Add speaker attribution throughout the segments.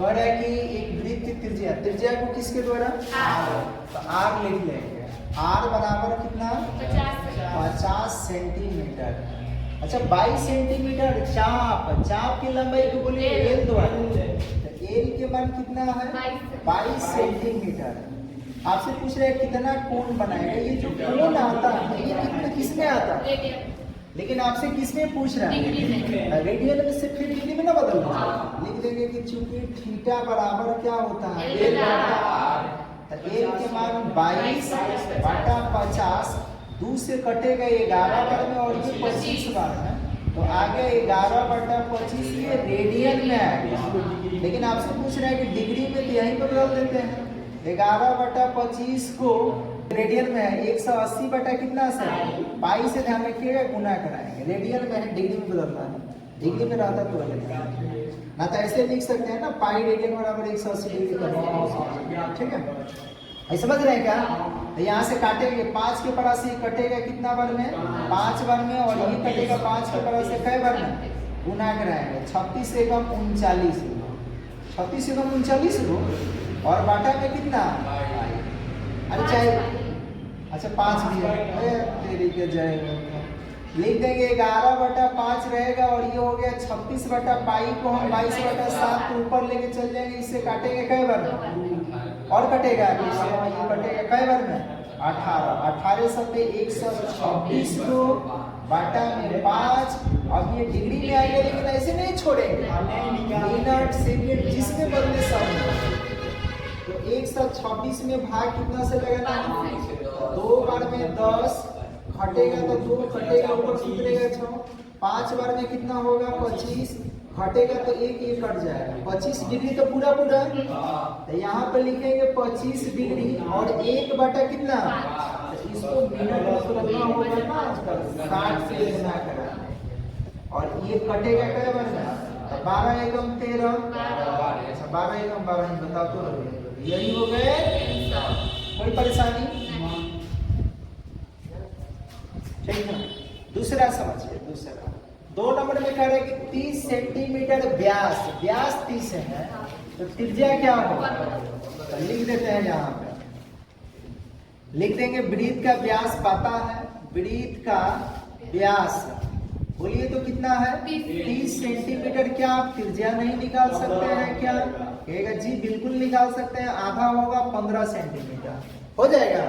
Speaker 1: कह रहा है कि एक वृत्त की त्रिज्या, त्रिज्या को किसके द्वारा तो आर लिख लेंगे। आर बराबर कितना 50 सेंटीमीटर। अच्छा 22 सेंटीमीटर चाप, चाप की लंबाई को बोलिए एल द्वारा, तो एल के मान कितना है 22 सेंटीमीटर। आपसे पूछ रहे हैं कितना कोण बनाएगा, ये जो कोण आता है ये कितना किसमें आता है, लेकिन आपसे किसमें पूछ रहा है रेडियन में से, फिर डिग्री में ना बदलना, लिख देंगे कि चूंकि थीटा बराबर क्या होता है एल बटा आर, तो एल के मान 22 बटा 50, 2 से कटेगा 11 बार में और ये 25 बार में, तो आगे 11 बटा 25 ये रेडियन में आएगा। लेकिन आपसे पूछ रहा है कि डिग्री में, तो यहीं पर बदल देते हैं। 11 बटा 25 को रेडियन में है 180 बटा कितना से पाई से ध्यान रखिएगा गुना कराएंगे, रेडियन में है डिग्री में बदलना है, डिग्री में रहता तो अलग ना, तो ऐसे लिख सकते हैं ना पाई रेडियन बराबर 180 डिग्री करना, ठीक है ये समझ रहे हैं क्या। तो यहाँ से काटेंगे 5 के परा से कटेगा कितना बार में 5 बार में, और ये कटेगा 5 के परा से कई बार में गुना कराएंगे, 36 एकम 39, 36 एकम 39 को, और बाटा में कितना अरे चाहे अच्छा 5 भी है तेरी के जाएगा, लिख देंगे 11 बटा 5 रहेगा, और ये हो गया 36 बटा पाई को हम 22 बटा 7 को ऊपर लेके चल जाएंगे, इससे काटेंगे कई बार और कटेगा, इससे ये कटेगा कई बार में 18, 18 सत्ते 126 को बाटा में 5, अब ये डिग्री में आएगा, लेकिन ऐसे नहीं छोड़ेंगे मिनट सेकंड जिसमें बदले सब, तो 126 में भाग कितना से लगाना है 2 बार में 10 घटेगा, तो 2 घटेगा ऊपर उतरेगा 6, 5 बार में कितना होगा 25 घटेगा, तो 1 1 कट जाएगा, 25 डिग्री तो पूरा पूरा, तो यहाँ पे लिखेंगे 25 डिग्री और 1 बटा कितना, तो इसको मिनट में तो रखना होगा ना आजकल 60 से गुना करा, और ये कटेगा कई बार में 12 एकम 13, अच्छा 12 एकम 12 ही बता तो रहे, यही हो गए, कोई परेशानी ठीक है। दूसरा समझिए, दूसरा 2 नंबर में कह रहे हैं कि 30 सेंटीमीटर व्यास, व्यास 30 है, तो त्रिज्या क्या होगा, तो लिख देते हैं यहाँ पे, लिख देंगे वृत्त का व्यास पता है, वृत्त का व्यास बोलिए तो कितना है 30 सेंटीमीटर, क्या आप त्रिज्या नहीं निकाल सकते हैं क्या, कहेगा जी बिल्कुल निकाल सकते हैं, आधा होगा 15 सेंटीमीटर हो जाएगा।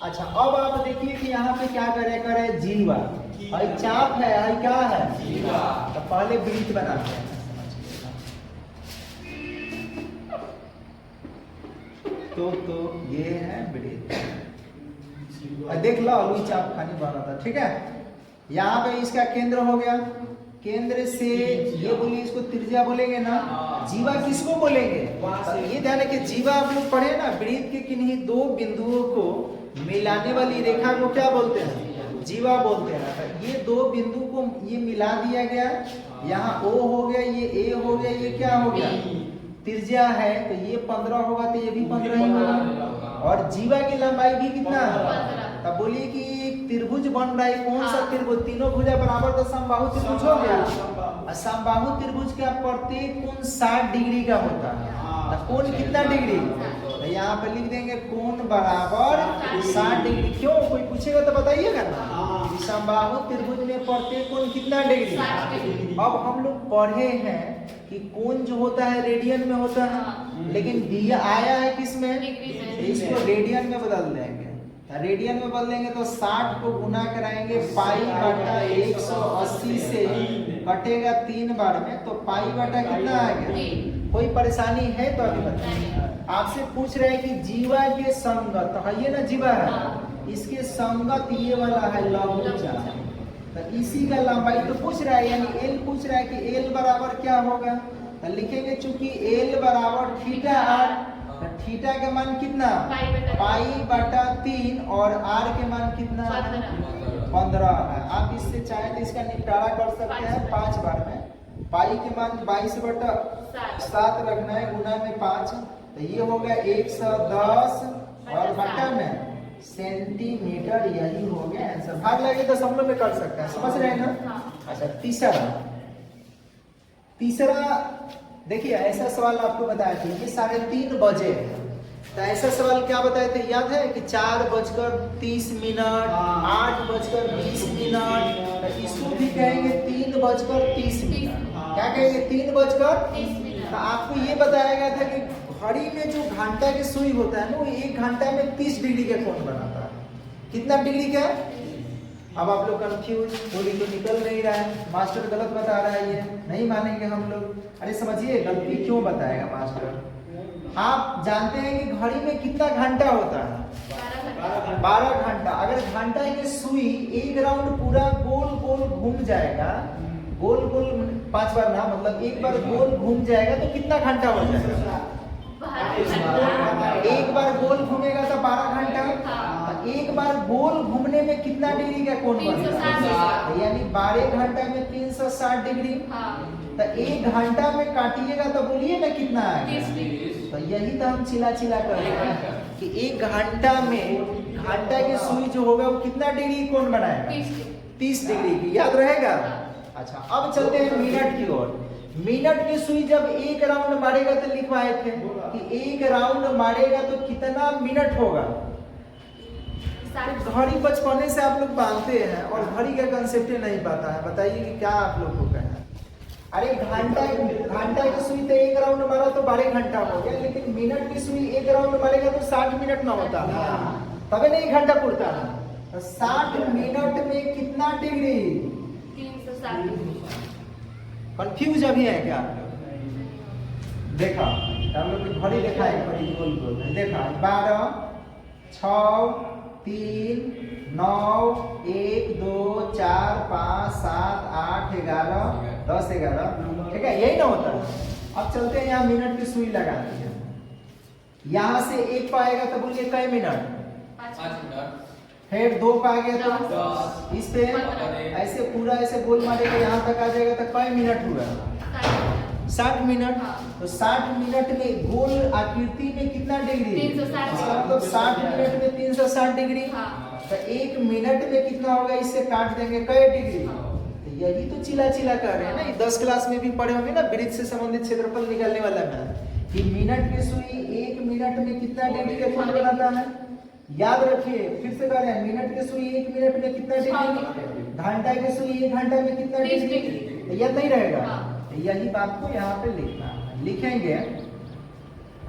Speaker 1: अच्छा अब आप देखिए कि यहाँ पे क्या करे जीवा, और चाप है, और क्या है जीवा, तो पहले वृत्त बनाते हैं, तो ये है वृत्त, देख लो अलू चाप खानी बना था, ठीक है। यहाँ पे इसका केंद्र हो गया, केंद्र से ये बोलिए इसको त्रिज्या बोलेंगे ना, जीवा किसको बोलेंगे, तो ये ध्यान है कि जीवा आप लोग पढ़े ना, वृत्त के किन्हीं 2 बिंदुओं को मिलाने वाली रेखा को क्या बोलते हैं जीवा बोलते हैं। तो ये 2 बिंदु को ये मिला दिया गया, यहाँ O हो गया, ये A हो गया, ये क्या हो गया त्रिज्या है, तो ये 15 होगा, तो ये भी 15 ही होगा, और जीवा की लंबाई भी कितना है, तब बोलिए कि त्रिभुज बन रहा है, कौन सा त्रिभुज, तीनों भुजा बराबर तो समबाहु त्रिभुज हो गया, और समबाहु त्रिभुज का प्रत्येक कोण 60 डिग्री का होता है, तो कोण कितना डिग्री, तो यहाँ पे लिख देंगे कोण बराबर 60 डिग्री, क्यों कोई पूछेगा तो बताइएगा ना, समबाहु त्रिभुज में प्रत्येक कोण कितना डिग्री। अब हम लोग पढ़े हैं कि कोण जो होता है रेडियन में होता है, लेकिन दिया आया है किसमें, इसको रेडियन में बदल देंगे, रेडियन में बदलेंगे तो 60 को गुना कराएंगे पाई बटा 180 से कटेगा 3 बार में, तो पाई बटा कितना आ गया, कोई परेशानी है तो अभी बताइए। आपसे पूछ रहे हैं कि जीवा के संगत, तो है ये ना जीवा है, इसके संगत ये वाला है लघुचाप, तो इसी का लंबाई तो पूछ रहा है, यानी एल पूछ रहा है कि एल बराबर क्या होगा, तो लिखेंगे चूंकि एल बराबर थीटा आर, थीटा का मान कितना पाई बटा 3 और आर के मान कितना 15 है। आप इससे चाहे तो इसका निपटारा कर सकते हैं 5 बार में, पाई के मान 22 बटा 7 रखना है, गुना में 5, तो ये हो गया 110 और बटा में सेंटीमीटर, यही हो गया आंसर। भाग लगे तो सब लोग में कर सकते हैं, समझ रहे हैं ना। अच्छा तीसरा देखिए ऐसा सवाल आपको बताया था कि 3:30 बजे है, तो ऐसा सवाल क्या बताए थे याद है कि 4:30, 8:20, तो इसको भी कहेंगे 3:30। क्या कहेंगे? 3:30। तो आपको ये बताया गया था कि घड़ी में जो घंटा की सुई होता है ना, वो 1 घंटा में 30 डिग्री का कोण बनाता है। कितना डिग्री का? अब आप लोग कंफ्यूज, बोली तो निकल नहीं रहा है, मास्टर गलत बता रहा है, ये नहीं मानेंगे हम लोग। अरे समझिए गलती क्यों बताएगा मास्टर। आप जानते हैं कि घड़ी में कितना घंटा होता है? 12 घंटा। अगर घंटा की सुई 1 राउंड पूरा गोल गोल घूम जाएगा, गोल गोल 5 बार ना, मतलब 1 बार गोल घूम जाएगा तो कितना घंटा हो जाएगा? 1 बार गोल घूमेगा तो 12 घंटा। 1 बार गोल घूमने में कितना डिग्री का कोण बनेगा? यानी 12 घंटा में 360 डिग्री। तो 1 घंटा में काटिएगा तो बोलिए ना कितना आएगा? तो यही तो हम चिल्ला चिल्ला कर रहे हैं कि 1 घंटा में घंटा की सुई जो होगा वो कितना डिग्री कोण बनाएगा? 30 डिग्री की। याद रहेगा? अच्छा, अब चलते हैं मिनट की ओर। मिनट की सुई जब 1 राउंड मारेगा तो लिखवाए थे कि 1 राउंड मारेगा तो कितना मिनट होगा। तो घड़ी बचपने से आप लोग बांधते हैं और घड़ी का कंसेप्ट नहीं पता है, बताइए कि क्या आप लोग को कहना है। अरे घंटा की सुई तो 1 राउंड मारा तो 12 घंटा हो गया, लेकिन मिनट की सुई 1 राउंड मारेगा तो 60 मिनट ना होता है, तभी नहीं 1 घंटा पुरता है। तो 60 मिनट में कितना डिग्री?
Speaker 2: 360।
Speaker 1: कंफ्यूज अभी है क्या? देखा हम लोग घड़ी देखा है, घड़ी गोल गोल देखा 12, 6, 3, 9, 1, 2, 4, 5, 7, 8, 11, 10, 11। ठीक है, यही ना होता है। अब चलते हैं यहाँ मिनट की सुई लगाते हैं। यहाँ से 1 पाएगा तो बोलिए कई मिनट?
Speaker 2: 5 मिनट।
Speaker 1: फिर 2 पा गया तो 10। इस पे ऐसे पूरा ऐसे गोल मारेगा, यहाँ तक आ जाएगा तो कई मिनट हुआ? 60 मिनट। तो 60 मिनट में गोल आकृति में कितना डिग्री?
Speaker 2: 360।
Speaker 1: मतलब 60 मिनट में 360 डिग्री। तो 1 मिनट में कितना होगा? इससे काट देंगे कई डिग्री? तो यही तो चिल्ला चिल्ला कर रहे हैं ना। 10 क्लास में भी पढ़े होंगे ना, वृत्त से संबंधित क्षेत्रफल निकालने वाला में कि मिनट की सुई 1 मिनट में कितना डिग्री का कोण बनाता है। याद रखिए, फिर से कह रहे हैं, मिनट की सुई 1 मिनट में कितना डिग्री? घंटा की सुई 1 घंटा में कितना डिग्री? याद नहीं रहेगा? यही बात को यहाँ पे लिखना है। लिखेंगे,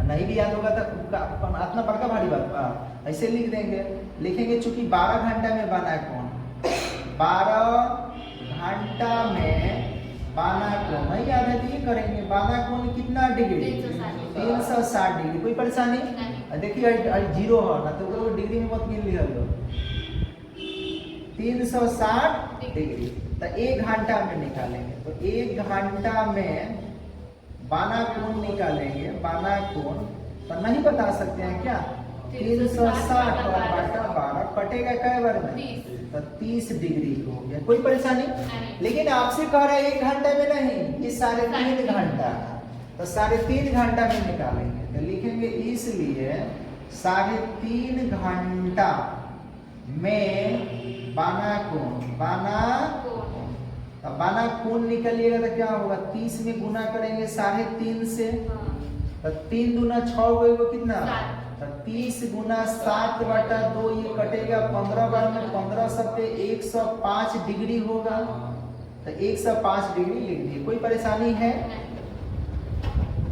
Speaker 1: नहीं भी याद होगा तो इतना बड़का भारी बात ऐसे लिख देंगे। लिखेंगे चूंकि 12 घंटा में बना कौन, 12 घंटा में बाना कोण नहीं याद है तो ये करेंगे। बाना कोण कितना डिग्री? 360 डिग्री। कोई परेशानी? देखिए 0 हो ना तो डिग्री में मत गिन लिया लो। 360 डिग्री। तो 1 घंटा में निकालेंगे, तो 1 घंटा में बाना कोण निकालेंगे। बाना कोण तो नहीं बता सकते हैं क्या? 360 और बटा 12 कटेगा कै बार में? तो 30 डिग्री हो गया। कोई परेशानी? लेकिन आपसे कह रहा है 1 घंटे में नहीं, ये 3.5 घंटा। तो 3.5 घंटा में निकालेंगे तो लिखेंगे इसलिए 3.5 घंटा में बाना कोण। बाना कोण निकलिएगा तो क्या होगा? 30 में गुना करेंगे 3.5 से, तो 3 दूना 6 होगा कितना? तो 30 गुना 7 बटा 2 ये कटेगा 15 बार में 15 सब पे 105 डिग्री होगा। तो 105 डिग्री लिख दिए। कोई परेशानी है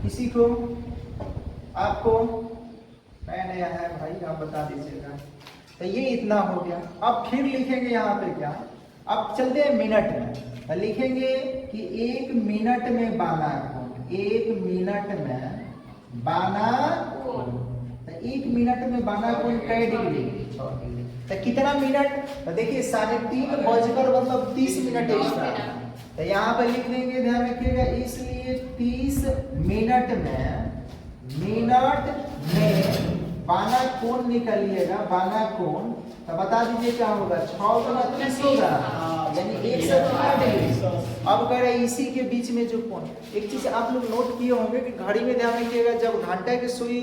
Speaker 1: किसी को? आपको? नया है भाई, आप बता दीजिएगा। तो ये इतना हो गया। अब फिर लिखेंगे यहाँ पे क्या? अब चलते हैं मिनट में। तो लिखेंगे कि 1 मिनट में बाना कोण। 1 मिनट में बाना कोण। तो 1 मिनट में बाना कोण कै डिग्री? 6 डिग्री। तो कितना मिनट? तो देखिए 3:30 बजकर मतलब 30 मिनट एक्स्ट्रा। तो यहाँ पर लिख देंगे, ध्यान रखिएगा, इसलिए 30 मिनट में बाना कोण निकालिएगा। बाना कोण तो बता दीजिए क्या होगा? 6 गुना 30 होगा, यानी 160 डिग्री। अब कह रहे इसी के बीच में जो कोण, एक चीज आप लोग नोट किए होंगे कि घड़ी में ध्यान रखिएगा, जब घंटा की सुई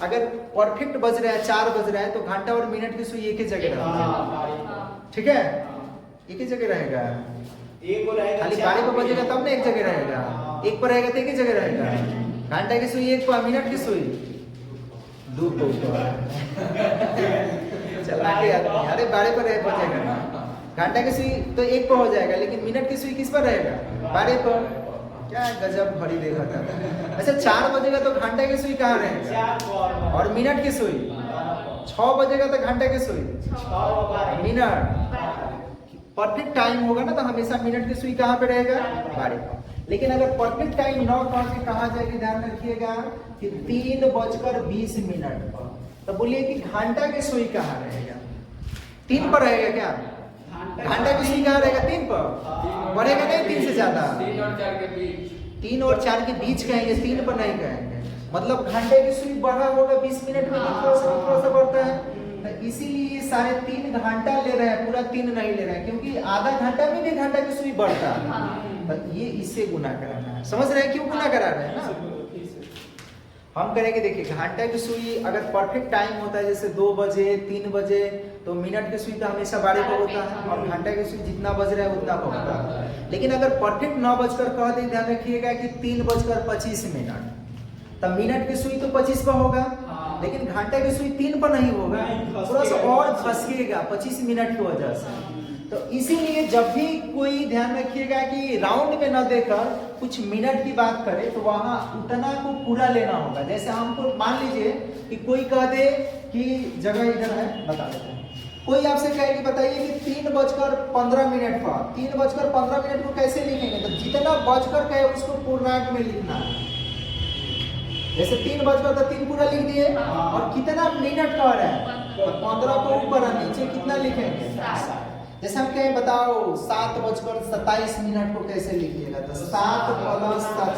Speaker 1: अगर परफेक्ट बज रहा है, 4 बज रहा है, तो घंटा और मिनट की सुई एक ही जगह रहेगा। ठीक है, एक ही जगह रहेगा। खाली 12 पे बजेगा तब ना एक जगह रहेगा। एक पर रहेगा तो एक ही जगह रहेगा। घंटा की सुई एक पर, मिनट की सुई दो पर। चला के आदमी, अरे बारह पर रह पहुंचेगा ना। घंटा की सुई तो एक पर हो जाएगा, लेकिन मिनट की सुई किस पर रहेगा? 12 पर। क्या गजब घड़ी देखा था। अच्छा 4 बजेगा तो घंटा की सुई कहाँ रहेगा? और मिनट की सुई 6 बजेगा तो घंटा की सुई मिनट। परफेक्ट टाइम होगा ना तो हमेशा मिनट की सुई कहाँ पे रहेगा? 12। लेकिन अगर परफेक्ट टाइम 9 कहाँ से कहाँ जाएगी, ध्यान रखिएगा कि 3:20 पर। तो बोलिए कि घंटा की सुई कहाँ रहेगा? 3 पर रहेगा क्या? घंटा की सुई कहाँ रहेगा? 3 पर। बढ़ेगा नहीं 3 से ज्यादा।
Speaker 2: 3 और 4 के बीच।
Speaker 1: 3 और 4 के बीच कहेंगे, 3 पर नहीं कहेंगे। मतलब घंटे की सुई बढ़ा होगा 20 मिनट में, थोड़ा सा बढ़ता है। तो इसीलिए सारे 3 घंटा ले रहे हैं, पूरा 3 नहीं ले रहे हैं, क्योंकि आधा घंटा में भी घंटा की सुई बढ़ता है। तो ये इससे गुना कराना है। समझ रहे हैं क्यों गुना करा रहे हैं ना? हम करेंगे, देखिए घंटा की सुई अगर परफेक्ट टाइम होता है जैसे 2 बजे 3 बजे, तो मिनट की सुई तो हमेशा 12 पर होता है, और घंटा की सुई जितना बज रहा है उतना पर होता है। लेकिन अगर परफेक्ट 9 बजकर कह दे, ध्यान रखिएगा कि 3:25, तब मिनट की सुई तो 25 पर होगा, लेकिन घंटा की सुई 3 पर नहीं होगा, थोड़ा सा और घसकेगा 25 मिनट की वजह से। तो इसीलिए जब भी कोई, ध्यान रखिएगा कि राउंड में न देकर कुछ मिनट की बात करे तो वहां उतना को पूरा लेना होगा। जैसे हमको मान लीजिए कि कोई कह दे कि जगह इधर है, बता देते हैं। कोई आपसे कहे कि बताइए कि 3:15 पर, 3:15 को कैसे लिखेंगे? तो जितना बजकर कहे उसको पूर्णांक में लिखना है। जैसे 3 बजकर तो 3 पूरा लिख दिए, और कितना मिनट कह रहे हैं तो 15 को ऊपर और नीचे कितना लिखेंगे? जैसे हम कहें बताओ 7:27 को कैसे लिखिएगा? तो 7 +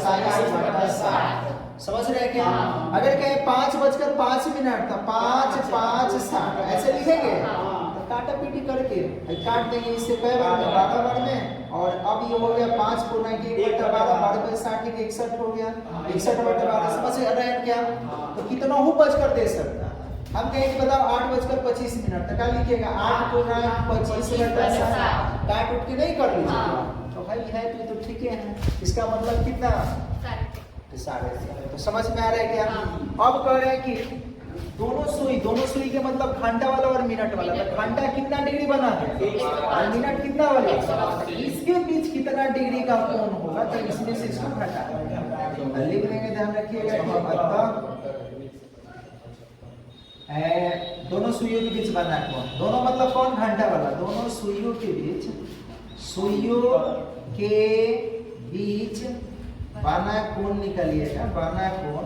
Speaker 1: 27/7। समझ रहे हैं क्या? अगर कहें 5:05 तो 5 × 5 = 60, ऐसे लिखेंगे। तो काटा पीटी करके काट देंगे, इससे कई बार में 12 बार में, और अब ये हो गया 5×1/12, 12/60 61 हो गया, 61/12। समझ रहे हैं क्या? तो कितना हो बजकर दे सकता है। हम कहेंगे बताओ 8:25, तो क्या लिखिएगा? 8×25/60, काट उठ के नहीं कर लीजिएगा। तो भाई है तो ठीक है। इसका मतलब कितना? 3.5। तो समझ में आ रहा है क्या? अब कह रहे हैं कि दोनों सुई के मतलब घंटा वाला और मिनट वाला। तो घंटा कितना डिग्री बना है और मिनट कितना वाला? इसके बीच कितना डिग्री का कोण होगा? तो इसमें से इसको घटा लिख देंगे। ध्यान रखिएगा दोनों सुइयों के बीच बना कोण। दोनों मतलब कौन? घंटा वाला। दोनों सुइयों के बीच बना कोण निकालिएगा, बना कोण।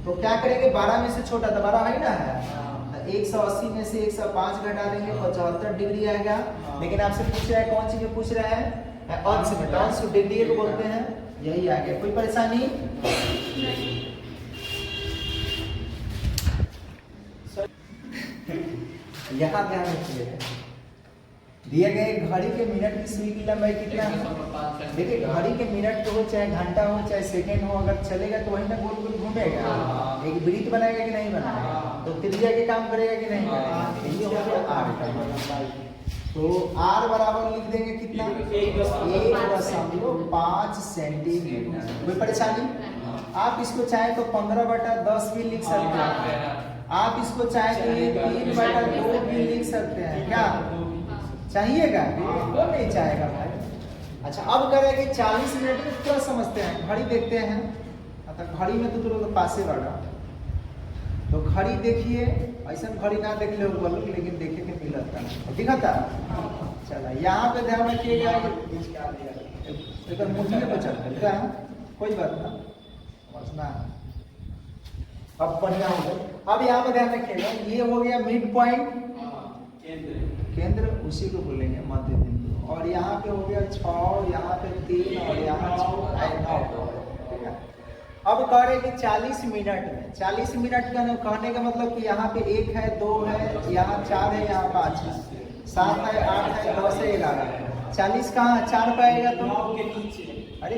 Speaker 1: तो क्या करेंगे? 12 में से छोटा तो 12 है ना, है 180 में से 105 घटा देंगे, 75 डिग्री आएगा। लेकिन आपसे पूछ रहा है कौन सी पूछ रहा है? अंश में। अंश डिग्री को बोलते हैं, यही आ गया। कोई परेशानी? यहाँ ध्यान रखिएगा, दिए गए घड़ी के मिनट की सुई की लंबाई कितना है? देखिए घड़ी के मिनट हो चाहे घंटा हो चाहे सेकेंड हो, अगर चलेगा तो वही ना गोल गोल घूमेगा, एक वृत्त बनाएगा कि नहीं बनाएगा? तो त्रिज्या के काम करेगा कि नहीं करेगा? ये हो गया आर का। तो आर बराबर लिख देंगे कितना? 1.5 सेंटीमीटर। कोई परेशानी? आप इसको चाहे तो 15/10 भी लिख सकते हैं, आप इसको चाहे तो ये 3/2 भी लिख सकते हैं। क्या चाहिएगा? वो नहीं चाहेगा भाई। अच्छा अब करें कि 40 मिनट में क्या समझते हैं? घड़ी देखते हैं। अच्छा घड़ी में तो तुरंत पासे वाला, तो घड़ी देखिए, ऐसा घड़ी ना देख ले बोलो, लेकिन देखे के मिलता है, दिखा था। चला यहाँ पे ध्यान रखिएगा, एक मुठिए पे चलता है, कोई बात ना, समझना। अब बढ़िया हो गया। अब यहाँ पे ध्यान रखिएगा, ये हो गया मिड पॉइंट, केंद्र, उसी को बोलेंगे मध्य बिंदु। और यहाँ पे हो गया 6, यहाँ पे 3, और यहाँ 9। ठीक है। अब कह रहे कि 40 मिनट में, 40 मिनट का कहने का मतलब कि यहाँ पे 1 है, 2 है, यहाँ 4 है, यहाँ 5 है, 7 है, 8 है, 10 है, 11 है। 40 कहाँ 4 पे आएगा? तो अरे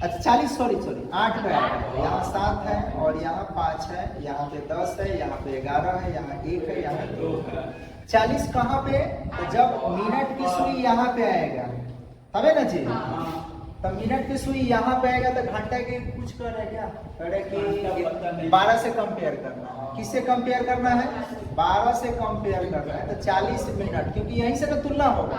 Speaker 1: अच्छा 40 सॉरी 8 पे आएगा। यहाँ 7 है और यहाँ 5 है, यहाँ पे 10 है, यहाँ पे 11 है, यहाँ 1 है, यहाँ 2 है। 40 कहाँ पे? तो जब मिनट की सुई यहाँ पे आएगा, तबे ना जी। तो मिनट की सुई यहाँ पे आएगा तो घंटा के कुछ कर रहा है क्या? कह रहे कि 12 से कंपेयर करना है। किससे कंपेयर करना है? 12 से कंपेयर करना है तो 40 मिनट, क्योंकि यहीं से तो तुलना होगा।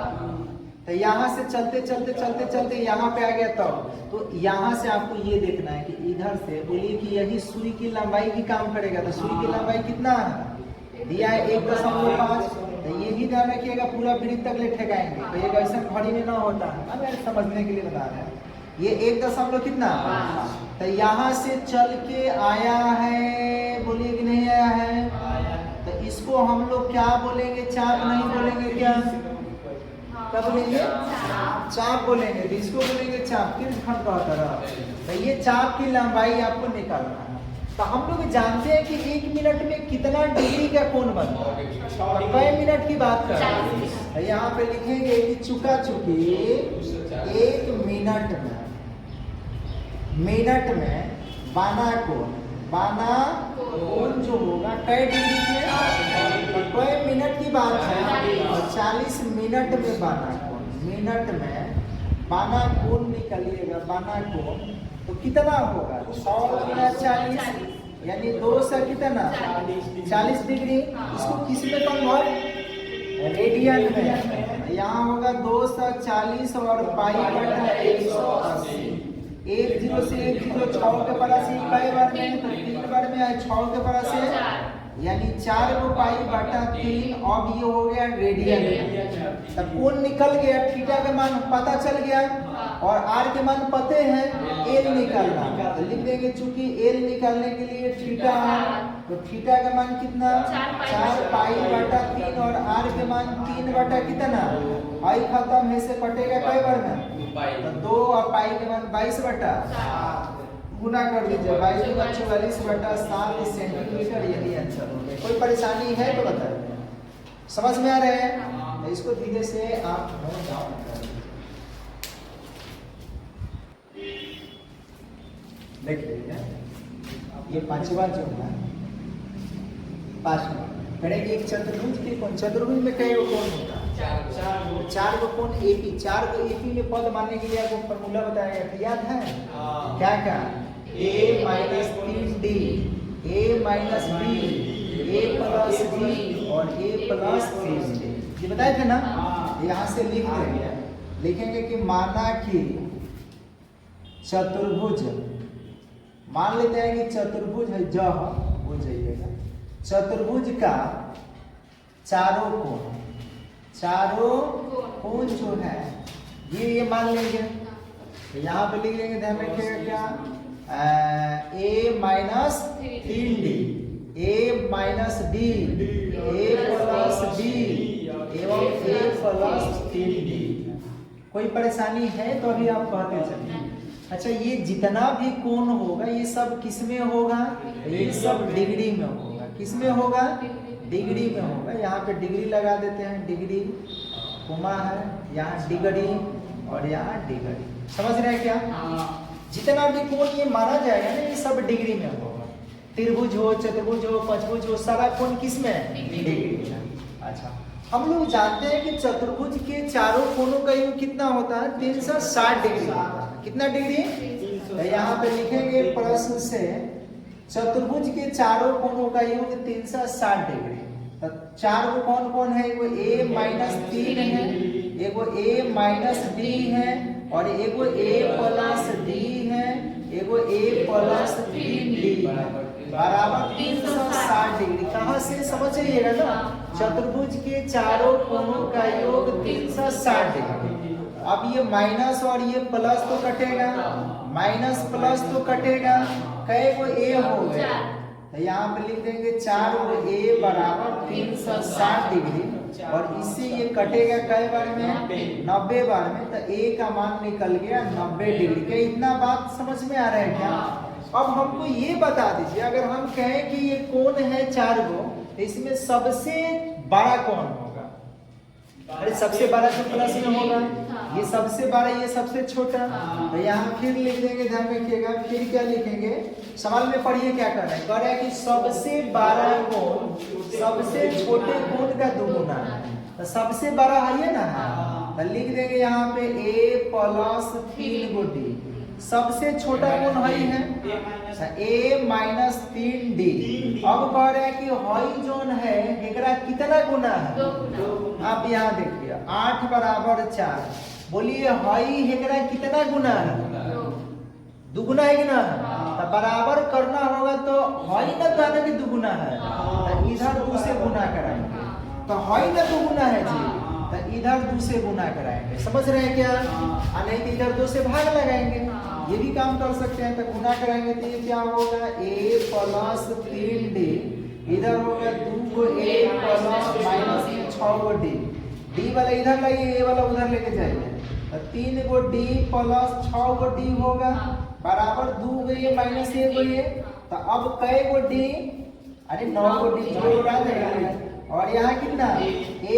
Speaker 1: तो यहाँ से चलते चलते चलते चलते यहाँ पे आ गया तब तो यहाँ से आपको ये देखना है कि इधर से बोलिए कि यही सुई की लंबाई भी काम करेगा। तो सुई की लंबाई कितना है? दिया है 1.5। तो ये भी ध्यान रखिएगा, पूरा वृत्त तक ले ठेकाएंगे तो एक ऐसा घड़ी में ना होता है। अब यार समझने के लिए बता रहे हैं, ये 1 कितना, तो यहाँ से चल के आया है, बोलिए कि नहीं आया है? तो इसको हम लोग क्या बोलेंगे? चाप नहीं बोलेंगे क्या? क्या बोलेंगे? चाप बोलेंगे। तो इसको बोलेंगे चाप। किस खंड का होता है? तो ये चाप की लंबाई आपको निकालना है। तो हम लोग जानते हैं कि 1 मिनट में कितना डिग्री का कोण बनता है। कई मिनट की बात कर रहे हैं, यहाँ पे लिखेंगे कि चुका चुकी 1 मिनट में बाना कोण जो होगा कई डिग्री के? कई मिनट की बात है और 40 मिनट में बाना कोण। मिनट में बाना कोण निकालिएगा, बाना कोण तो कितना होगा? 100 गुना 40 यानी 2 से कितना? 40 डिग्री। इसको किस में कन्वर्ट? रेडियन में। यहाँ होगा 240 और पाई बटा 180। 10 से 10 6 के पारा से कई बार में? 3 बार में आए। 6 के पारा से यानी 4 को पाई बटा 3। अब ये हो गया रेडियन। तब कोण निकल गया, थीटा का मान पता चल गया और आर के मान पते हैं, एल निकालना। तो लिख देंगे चूंकि एल निकालने के लिए थीटा आर, तो थीटा का मान कितना? 4 पाई बटा 3 और आर के मान 3 बटा कितना? आई खत्म है से कटेगा कई बार में? तो 2 और पाई के मान 22 बटा गुना कर दीजिए। 22 का 44 बटा 7 सेंटीमीटर। यही आंसर हो गया। कोई परेशानी है तो बताइए। समझ में आ रहे हैं? तो इसको धीरे से आप नोट डाउन कर देख लीजिए। ये पांचवा जो है, पांचवा करेंगे एक चतुर्भुज के कोण। चतुर्भुज में कई कोण होता है? 4 को कोण एपी। 4 को एपी में पद मानने के लिए आपको फॉर्मूला बताया गया, याद है? क्या क्या? a minus 3d, a minus b, a plus b और a प्लस 3d। ये बताए थे ना? यहाँ से लिख देंगे, लिखेंगे कि माना कि चतुर्भुज, मान लेते हैं कि चतुर्भुज है, जह हो जाइएगा। चतुर्भुज का चारों कोण जो है ये मान लेंगे। तो यहाँ पे लिख लेंगे, ध्यान रखिएगा क्या? a minus 3d, a minus d, a plus b एवं a प्लस 3d। कोई परेशानी है तो अभी आप कहते चलिए। अच्छा, ये जितना भी कोण होगा ये सब किस में होगा? ये सब डिग्री में होगा। किस में होगा? डिग्री में होगा। यहाँ पे डिग्री लगा देते हैं, डिग्री कोमा है, यहाँ डिग्री और यहाँ डिग्री। समझ रहे हैं क्या? जितना भी कोण ये माना जाएगा ना ये सब डिग्री में होगा। त्रिभुज हो, चतुर्भुज हो, पंचभुज हो, सारा कोण किस में? डिग्री में। अच्छा, हम लोग जानते हैं कि चतुर्भुज के चारों कोणों का योग कितना होता है? 360 डिग्री। कितना डिग्री? तो यहाँ पे लिखेंगे प्रश्न से, चतुर्भुज के चारों कोणों का योग 360 डिग्री। तो 4 को कौन कौन है? एगो a माइनस 3 है, एगो a माइनस d है और एगो a प्लस d है, एगो a प्लस 3d बराबर 360 डिग्री। कहाँ से समझ जाइएगा ना? चतुर्भुज के चारों कोणों का योग 360 डिग्री। अब ये माइनस और ये प्लस तो कटेगा, माइनस प्लस तो कटेगा, कई को a हो गया। तो यहाँ पे लिख देंगे 4 को a बराबर 360 डिग्री और इससे ये कटेगा कई बार में? 90 बार में। तो a का मान निकल गया 90 डिग्री। क्या इतना बात समझ में आ रहा है क्या? अब हमको ये बता दीजिए, अगर हम कहें कि ये कोण है 4 गो, तो इसमें सबसे बड़ा कौन होगा? अरे सबसे बड़ा जो प्लस में होगा, ये सबसे बड़ा, ये सबसे छोटा। तो यहाँ फिर लिख देंगे, ध्यान रखिएगा। फिर क्या लिखेंगे? सवाल में पढ़िए क्या कर रहे हैं। कह रहे हैं कि सबसे बड़ा कोण सबसे छोटे कोण का दुगुना है। तो सबसे बड़ा है ये ना, तो लिख देंगे यहाँ पे a प्लस 3 गो d। सबसे छोटा कौन हई है? a minus 3d। अब कह रहे हैं कि हई जोन है एकरा कितना गुना है?
Speaker 2: 2 गुना।
Speaker 1: आप यहाँ देखिए 8 बराबर 4। बोलिए हई एकरा कितना गुना है?
Speaker 2: 2।
Speaker 1: दुगुना है कि ना? तो बराबर करना होगा तो हई ना कहना कि दुगुना है, तो इधर 2 से गुना कराएंगे। तो हई ना दुगुना है जी, तो इधर 2 से गुना कराएंगे। समझ रहे हैं क्या? नहीं तो इधर 2 से भाग लगाएंगे, ये भी काम कर सकते हैं। तो गुना कराएंगे तो ये क्या होगा? a प्लस 3d, इधर होगा 2 को a प्लस माइनस 6 को d। d वाला इधर लाइए, a वाला उधर लेके जाइए। तो 3 को d प्लस 6 को d होगा बराबर 2 को ये माइनस 1 को ये। तो अब कै को d? अरे 9 को d जोड़ा देंगे। और यहाँ कितना? a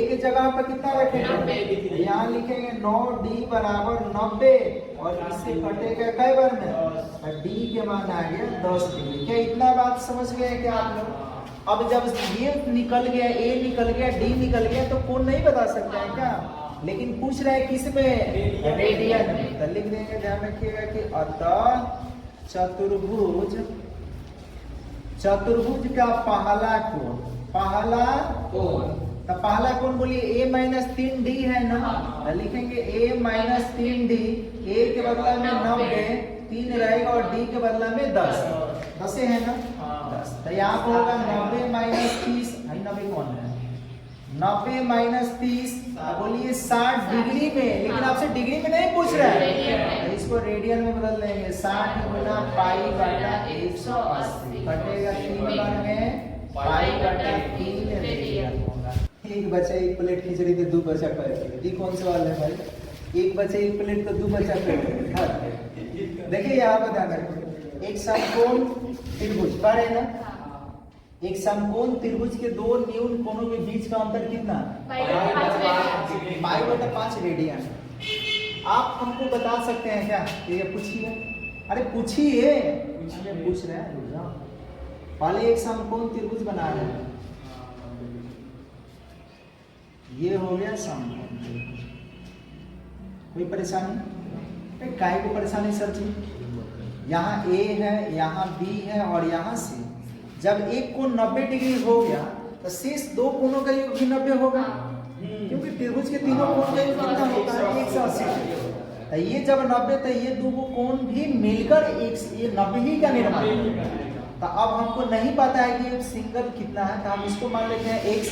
Speaker 1: के जगह पर कितना रखेंगे? यहाँ लिखेंगे 9d बराबर 90 और इससे कटेगा कै बार में? तो d के मान आ गया 10 डिग्री। क्या इतना बात समझ गए क्या आप लोग? अब जब ये निकल गया, a निकल गया, d निकल गया, तो कौन नहीं बता सकते हैं क्या? लेकिन पूछ रहा है किस में? रेडियन में। तो लिख देंगे, ध्यान रखिएगा कि अतः चतुर्भुज का पहला कोण, पहला कोण। तो पहला कोण बोलिए a माइनस 3d है ना? तो लिखेंगे a माइनस 3d, a के बदला में 90, 3 रहेगा और d के बदला में 10। 10 है ना? 10। तो यहाँ पर होगा 90 माइनस 30, 90 कौन है? 90 माइनस 30, बोलिए 60 डिग्री में। लेकिन आपसे डिग्री में नहीं पूछ रहा है, तो इसको रेडियन में बदल देंगे। 60 गुना पाई बटा 180 कटेगा 3 बार में पाई बटा 3 रेडियन होगा। एक बच्चा एक प्लेट खिचड़ी तो 2 बच्चा कर, ये कौन सवाल है भाई? एक बच्चा एक प्लेट तो 2 बच्चा कर। देखिए यहाँ पर ध्यान रखिए, एक समकोण त्रिभुज पर है ना, एक समकोण त्रिभुज के 2 न्यून कोणों के बीच का अंतर कितना? पाई बटा 5 रेडियन। आप हमको बता सकते हैं क्या? ये पूछिए। अरे पूछिए, पूछ रहे हैं। पहले एक समकोण त्रिभुज बना रहे हैं, ये हो गया समकोण त्रिभुज। कोई परेशानी? काय को परेशानी सर जी? यहाँ a है, यहाँ b है और यहाँ c। जब एक कोण 90 डिग्री हो गया तो शेष 2 कोणों का योग भी 90 होगा, क्योंकि त्रिभुज के तीनों कोण का योग कितना होता है? 180। तो ये जब 90, तो ये 2 कोण भी मिलकर ये 90 ही का निर्माण होगा। तो अब हमको नहीं पता है कि सिंगल कितना है, तो हम इसको मान लेते हैं x।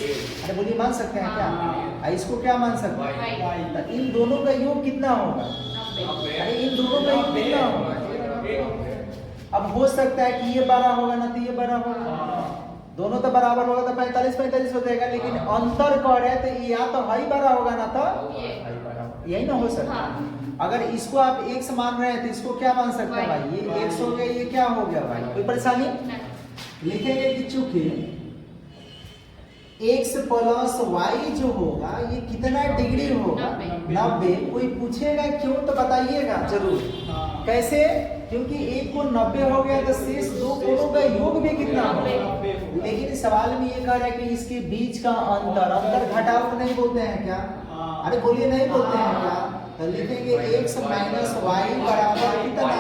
Speaker 1: अरे बोलिए मान सकते हैं क्या? इसको क्या मान सकते हैं? तो इन दोनों का योग कितना होगा? अरे इन दोनों का योग कितना होगा? अब हो सकता है कि ये 12 होगा ना, तो ये 12 होगा, दोनों तो बराबर होगा तो 45-45 हो जाएगा। लेकिन अंतर कर है तो या तो हाई 12 होगा ना, तो यही ना हो सकता। अगर इसको आप x मान रहे हैं तो इसको क्या मान सकते हैं भाई? ये x हो गया, ये क्या हो गया भाई? कोई परेशानी? लिखेंगे कि चूंकि x प्लस y जो होगा ये कितना डिग्री होगा? 90। कोई पूछेगा क्यों तो बताइएगा जरूर। कैसे? क्योंकि एक कोण 90 हो गया तो शेष 2 कोणों का योग भी कितना होगा? लेकिन सवाल में ये कह रहा है कि इसके बीच का अंतर घटाव को नहीं बोलते हैं क्या? अरे बोलिए नहीं बोलते हैं क्या? तो लिखेंगे x माइनस वाई बराबर कितना?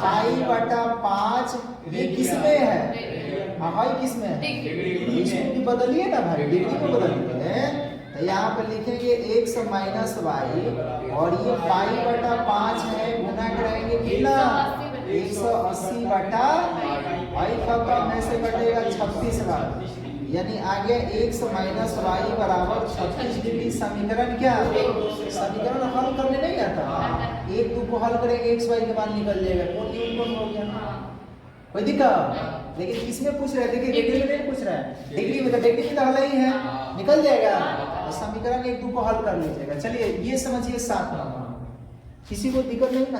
Speaker 1: पाई बटा 5। ये किसमें है? हाई किसमें है? इसको भी बदलिए ना भाई, डिग्री में बदलिए। तो यहाँ पर लिखेंगे x माइनस वाई और ये पाई बटा 5 है, गुना कराएंगे कितना? 180 बटा वाई खत्म में से कटेगा 36 बार, यानी आ गया x माइनस वाई बराबर 36 डिग्री। समीकरण क्या? समीकरण हल करने नहीं आता, 1 2 को हल करेंगे x y के मान निकल जाएगा। कौन न्यून कौन हो गया? कोई दिक्कत? लेकिन किसमें पूछ रहे हैं? देखिए डिग्री में नहीं पूछ रहा है, डिग्री में तो डिग्री में तो हल ही है, निकल जाएगा। तो समीकरण 1 2 को हल कर लीजिएगा। चलिए ये समझिए 7 नंबर, किसी को दिक्कत नहीं ना?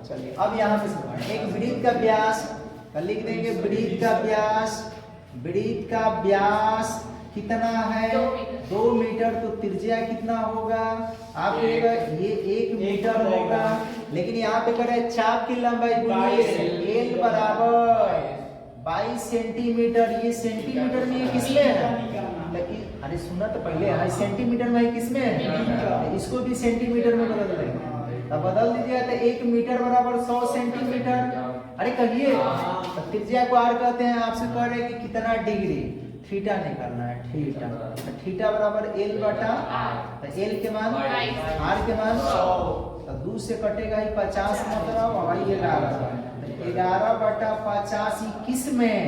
Speaker 1: चलिए अब यहाँ पे एक वृत्त का व्यास लिख देंगे। वृत्त का व्यास कितना है? 2 मीटर। तो त्रिज्या कितना होगा? आप कहेगा ये 1 मीटर होगा, लेकिन यहाँ पे करें चाप की लंबाई बोलिए l बराबर 22 सेंटीमीटर, ये सेंटीमीटर में ये किसमें है? लेकिन अरे सुना तो पहले है, सेंटीमीटर में ये किसमें है? इसको भी सेंटीमीटर में बदल देंगे, तो बदल दीजिए तो 1 मीटर बराबर 100 सेंटीमीटर। अरे कहिए, तो त्रिज्या को आर कहते हैं, आपसे कह रहे हैं कि कितना डिग्री, थीटा निकालना है, थीटा। तो थीटा बराबर एल बटा, तो एल के मान आर के मान 100, तो 2 से कटेगा ही 50 मतलब और ये 11, 11 बटा 50 किस में?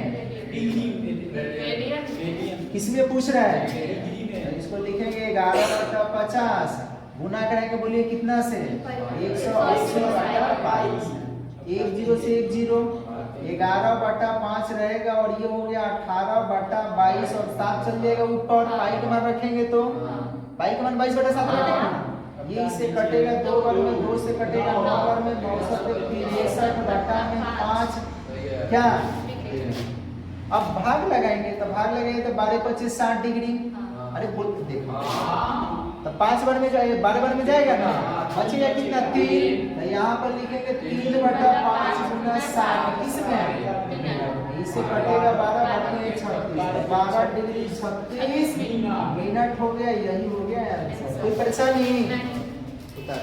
Speaker 1: किस में पूछ रहा है? तो इसको लिखेंगे 11 बटा 50, गुना करेंगे, बोलिए कितना से? 180 बटा 22, 1 0 से 1 0, 11 बटा 5 रहेगा और ये हो गया 18 बटा 22 और 7 चल जाएगा ऊपर, पाई का मान रखेंगे तो पाई का मान 22 बटा 7 रखेंगे ना, ये इससे कटेगा 2 बार में, 2 से कटेगा 9 बार में, 9 से 63 बटा में 5 क्या? अब भाग लगाएंगे, तो भाग लगाएंगे तो 12 25 60 डिग्री। अरे बोल देखो, तो 5 बार में जाएगा, 12 बार में जाएगा ना, बचेगा कितना? 3, तो यहाँ पर लिखेंगे 3 बटा 5 गुना 60 किसमें? इससे कटेगा 12 बार में 36, 12 डिग्री 36 मिनट हो गया, यही हो गया यार। कोई परेशानी? उतार